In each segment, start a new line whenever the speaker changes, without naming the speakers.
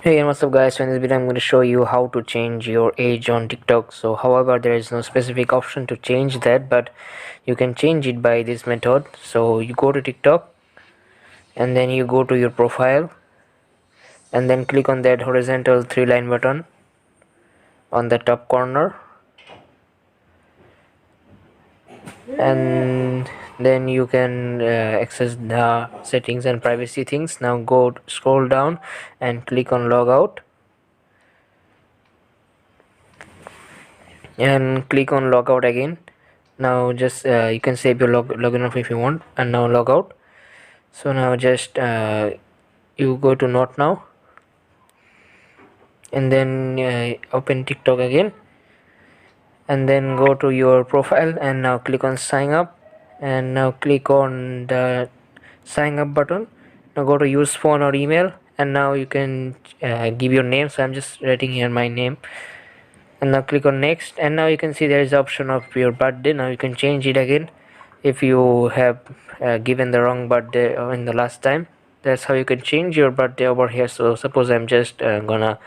Hey, and what's up guys, so in this video I'm going to show you how to change your age on TikTok. So however, there is no specific option to change that, but you can change it by this method. So you go to TikTok and then you go to your profile and then click on that horizontal 3 line button on the top corner, and then you can access the settings and privacy things. Now go scroll down and click on logout and click on logout again. Now just you can save your login off if you want, and now logout. So now just you go to not now and then open TikTok again and then go to your profile and now click on sign up and now click on the sign up button. Now go to use phone or email and now you can give your name. So I'm just writing here my name and now click on next, and now you can see there is the option of your birthday. Now you can change it again if you have given the wrong birthday in the last time. That's how you can change your birthday over here. So suppose I'm just gonna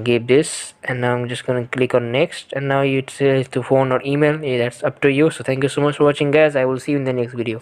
give this, and now I'm just gonna click on next, and now it says to phone or email. That's up to you. So thank you so much for watching guys. I will see you in the next video.